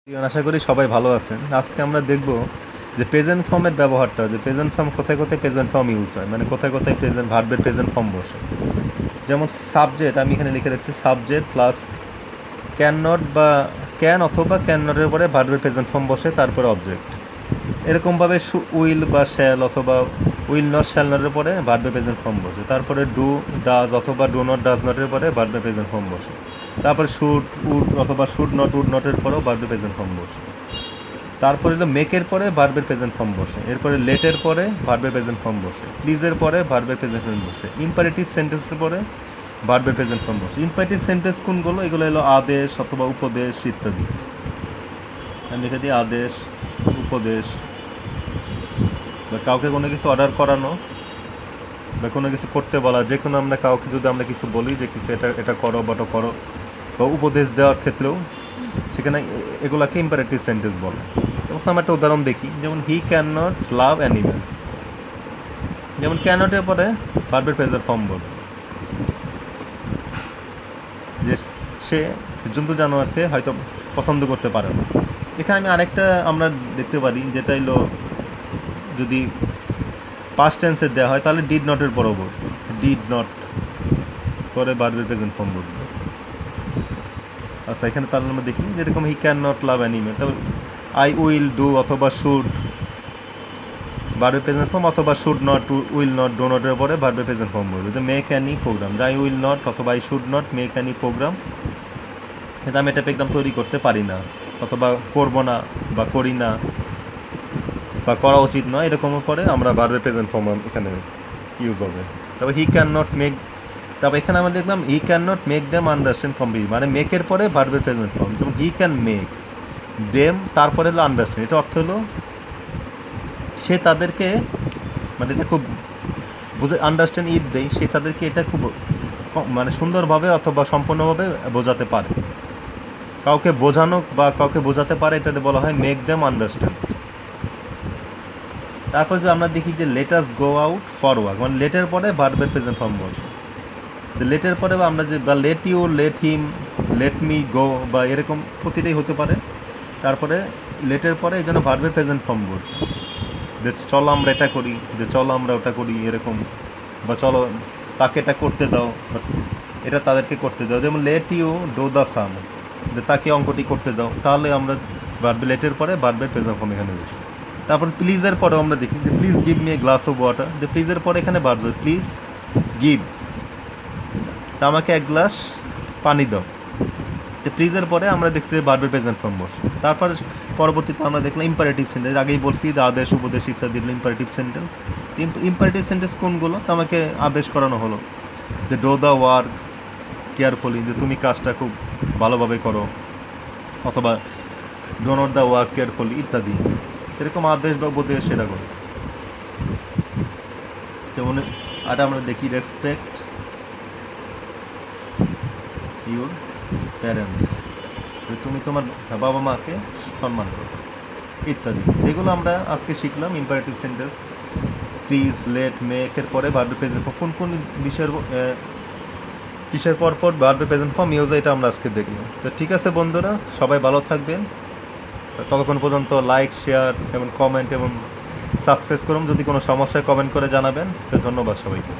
আশা করি সবাই ভালো আছেন। আজকে আমরা দেখব যে প্রেজেন্ট ফর্মের ব্যবহারটা, যে প্রেজেন্ট ফর্ম কোথায় কোথায় প্রেজেন্ট ফর্ম ইউজ হয়, মানে কোথায় কোথায় প্রেজেন্ট ভার্বের প্রেজেন্ট ফর্ম বসে। যেমন সাবজেক্ট, আমি এখানে লিখে রাখছি সাবজেক্ট প্লাস ক্যান নট বা ক্যান অথবা ক্যান নটের পরে ভার্বের প্রেজেন্ট ফর্ম বসে, তারপরে অবজেক্ট। এরকমভাবে উইল বা শ্যাল অথবা উইল নট শ্যাল নটের পরে ভার্বের প্রেজেন্ট ফর্ম বসে, তারপরে ডু ডাজ অথবা ডু নট ডাজ নটের পরে ভার্বের প্রেজেন্ট ফর্ম বসে, তারপরে শুড উড অথবা শুড নট উড নটের পরেও ভার্বের প্রেজেন্ট ফর্ম বসে। তারপরে হলো মেকের পরে ভার্বের প্রেজেন্ট ফর্ম বসে, এরপরে লেটের পরে ভার্বের প্রেজেন্ট ফর্ম বসে, প্লিজের পরে ভার্বের প্রেজেন্ট ফর্ম বসে, ইম্পারেটিভ সেন্টেন্সের পরে ভার্বের প্রেজেন্ট ফর্ম বসে। ইম্পারেটিভ সেন্টেন্স কোনগুলো? এগুলো হলো আদেশ অথবা উপদেশ ইত্যাদি। আমি লিখে দিই আদেশ, উপদেশ, বা কাউকে কোনো কিছু অর্ডার করানো বা কোনো কিছু করতে বলা। যে কোনো আমরা কাউকে যদি আমরা কিছু বলি যে কিছু এটা এটা করো বা ওটা করো, বা উপদেশ দেওয়ার ক্ষেত্রেও সেখানে এগুলাকে ইম্পারেটিভ সেন্টেন্স বলে। তখন আমরা একটা উদাহরণ দেখি, যেমন হি ক্যান নট লাভ অ্যানিমেল। যেমন ক্যান নটের পরে ভার্বের প্রেজেন্ট ফর্ম বলে যে সে জন্তু জানোয়ারকে হয়তো পছন্দ করতে পারে না। এখানে আমি আরেকটা আমরা দেখতে পারি, যেটা হলো যদি পাস্ট টেন্সের দেওয়া হয় তাহলে ডিড নটের পরও বলবে, ডিড নট পরে ভার্বের প্রেজেন্ট ফর্ম বলবে। আচ্ছা, এখানে তাহলে আমরা দেখি যেরকম he can not love animal, তারপর আই উইল ডু অথবা শুড ভার্বের প্রেজেন্ট ফর্ম, অথবা should not will not do নটের পরে ভার্বের প্রেজেন্ট ফর্ম বলবে। যে make any program, I will not অথবা I should not make any program, এটা আমি এটা প্রোগ্রাম তৈরি করতে পারি না, অথবা করবো না বা করি না বা করা উচিত নয়, এরকমের পরে আমরা ভার্বের প্রেজেন্ট ফর্ম এখানে ইউজ হবে। তবে হি ক্যান নট মেক, তারপর এখানে আমরা দেখলাম হি can not make them understand complete, মানে মেকের পরে ভার্বের প্রেজেন্ট ফর্ম। যেমন হি ক্যান মেক দেম, তারপরে হলো আন্ডারস্ট্যান্ড, এটা অর্থ হলো সে তাদেরকে, মানে এটা খুব বুঝে আন্ডারস্ট্যান্ড ইট দেয়, সে তাদেরকে এটা খুব মানে সুন্দরভাবে অথবা সম্পূর্ণভাবে বোঝাতে পারে। কাউকে বোঝানো বা কাউকে বোঝাতে পারে, এটাতে বলা হয় মেক দেম আন্ডারস্ট্যান্ড। তারপর যে আমরা দেখি যে let us go out for walk, মানে লেটের পরে ভার্বের প্রেজেন্ট ফর্ম বসে। লেটের পরে বা আমরা যে বা let you, let him, let me go, বা এরকম প্রতিটাই হতে পারে। তারপরে লেটের পরে এই জন্য ভার্বের প্রেজেন্ট ফর্ম বসে, যে চলো আমরা এটা করি, যে চলো আমরা ওটা করি, এরকম, বা চলো তাকে এটা করতে দাও, বা এটা তাদেরকে করতে দাও। যেমন লেট ইউ ডো দ্য সাম, যে তাকে অঙ্কটি করতে দাও, তাহলে আমরা ভার্বে লেটের পরে ভার্বের প্রেজেন্ট ফর্ম এখানে বসে। তারপর প্লিজের পরেও আমরা দেখি যে please give me a glass of water, যে প্লিজের পরে এখানে ভার্ব, প্লিজ গিভ, তা আমাকে এক গ্লাস পানি দাও। তো প্লিজের পরে আমরা দেখছি যে ভার্বের প্রেজেন্ট ফর্ম বসে। তারপর পরবর্তীতে আমরা দেখলাম ইম্পারেটিভ সেন্টেন্স, আগেই বলছি যে আদেশ উপদেশ ইত্যাদি হলো ইম্পারেটিভ সেন্টেন্স। ইম্পারেটিভ সেন্টেন্স কোনগুলো? তো আমাকে আদেশ করানো হলো যে ডো দ্য ওয়ার্ক কেয়ারফুলি, যে তুমি কাজটা খুব ভালোভাবে করো, অথবা do not the work carefully ইত্যাদি, এরকম আদেশ বা উপদেশ সেটা করো। যেমন আর আমরা দেখি রেসপেক্ট ইউর প্যারেন্টস, যে তুমি তোমার বাবা মাকে সম্মান করো ইত্যাদি। এগুলো আমরা আজকে শিখলাম ইম্পারেটিভ সেন্টেন্স। প্লিজ, লেট, মেকের পরে ভার্বের প্রেজেন্ট ফর্ম কোন কোন বিষয়ের কিসের পর পর ভার্বের প্রেজেন্ট ফর্ম ইউজ হয়, এটা আমরা আজকে দেখলাম। তো ঠিক আছে বন্ধুরা, সবাই ভালো থাকবেন। ততক্ষণ পর্যন্ত লাইক, শেয়ার এবং কমেন্ট এবং সাবস্ক্রাইব করুন। যদি কোনো সমস্যায় কমেন্ট করে জানাবেন। তো ধন্যবাদ সবাইকে।